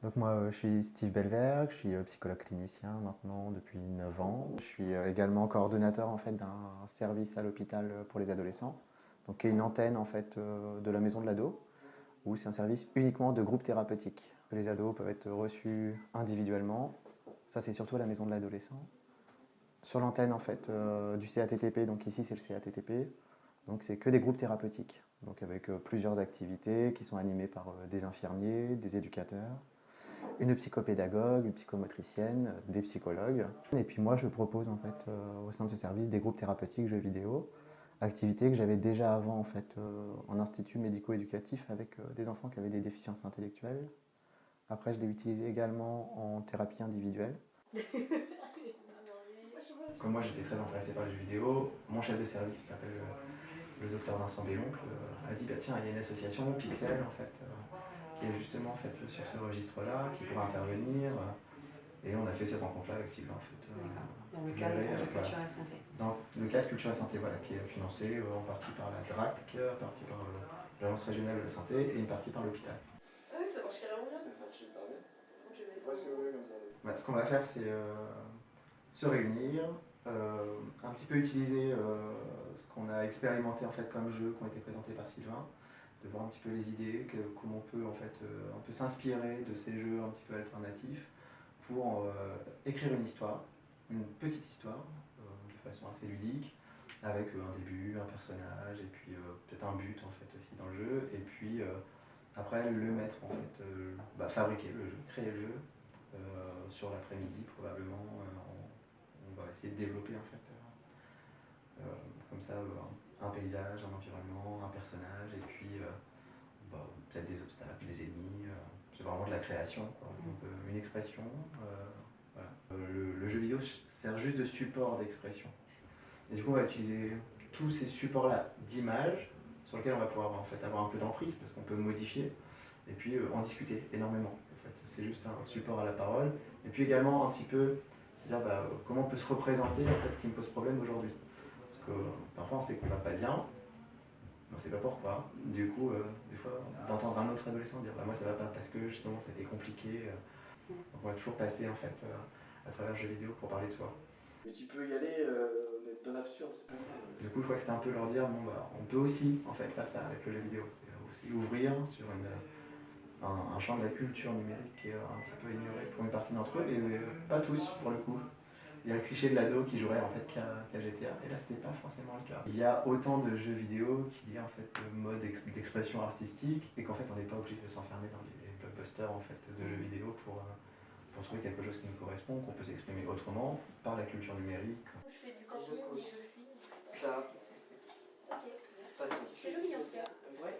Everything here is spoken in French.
Donc moi, je suis Steve Belverg, je suis psychologue clinicien maintenant depuis 9 ans. Je suis également coordonnateur en fait d'un service à l'hôpital pour les adolescents, donc qui est une antenne en fait de la maison de l'ado, où c'est un service uniquement de groupe thérapeutique. Les ados peuvent être reçus individuellement, ça c'est surtout à la maison de l'adolescent. Sur l'antenne en fait du CATTP, donc ici c'est le CATTP, donc c'est que des groupes thérapeutiques, donc avec plusieurs activités qui sont animées par des infirmiers, des éducateurs, une psychopédagogue, une psychomotricienne, des psychologues. Et puis moi, je propose en fait au sein de ce service des groupes thérapeutiques jeux vidéo, activité que j'avais déjà avant en fait en institut médico-éducatif avec des enfants qui avaient des déficiences intellectuelles. Après, je l'ai utilisé également en thérapie individuelle. Comme moi, j'étais très intéressé par les jeux vidéo, mon chef de service, qui s'appelle le docteur Vincent Belloncle, a dit bah, tiens, il y a une association Pixel en fait, qui est justement en fait, sur ce registre-là, qui pourrait intervenir. Et on a fait cette rencontre-là avec Sylvain en fait. Dans le cadre de Culture et Santé. Dans le cadre Culture et Santé, voilà, qui est financé en partie par la DRAC, en partie par l'Agence régionale de la santé et une partie par l'hôpital. Ah oui, ça marche carrément bien. Ça marche super bien. Je vais Parce que oui, comme ça. Bah, ce qu'on va faire, c'est se réunir, un petit peu utiliser ce qu'on a expérimenté en fait comme jeux qui ont été présentés par Sylvain, de voir un petit peu les idées, comment on peut en fait on peut s'inspirer de ces jeux un petit peu alternatifs pour écrire une histoire, une petite histoire, de façon assez ludique, avec un début, un personnage, et puis peut-être un but en fait aussi dans le jeu, et puis après le mettre en fait, fabriquer le jeu, créer le jeu, sur l'après-midi probablement, on va essayer de développer en fait comme ça un paysage, un environnement, un personnage, et puis peut-être des obstacles, des ennemis. C'est vraiment de la création, quoi. Donc, une expression. Voilà. Le jeu vidéo sert juste de support d'expression. Et du coup, on va utiliser tous ces supports-là d'images sur lesquels on va pouvoir en fait, avoir un peu d'emprise parce qu'on peut modifier et puis en discuter énormément. En fait. C'est juste un support à la parole. Et puis également un petit peu, c'est-à-dire comment on peut se représenter en fait, ce qui me pose problème aujourd'hui. Parce que parfois on sait qu'on va pas bien, on ne sait pas pourquoi. Du coup, des fois, d'entendre un autre adolescent dire moi ça va pas parce que justement ça a été compliqué. Donc on va toujours passer en fait à travers le jeu vidéo pour parler de soi. Mais tu peux y aller, mais ton absurde, c'est pas grave. Du coup, je crois que c'était un peu leur dire on peut aussi en fait faire ça avec le jeu vidéo. C'est aussi ouvrir sur un champ de la culture numérique qui est un petit peu ignoré pour une partie d'entre eux, et pas tous pour le coup. Il y a le cliché de l'ado qui jouerait en fait qu'à GTA, et là c'était pas forcément le cas. Il y a autant de jeux vidéo qu'il y a en fait de modes d'expression artistique, et qu'en fait on n'est pas obligé de s'enfermer dans les blockbusters en fait de jeux vidéo pour trouver quelque chose qui nous correspond, qu'on peut s'exprimer autrement par la culture numérique. Je fais du camping, je suis. Ça. Ok. Façon. C'est joli en tout cas. Ouais.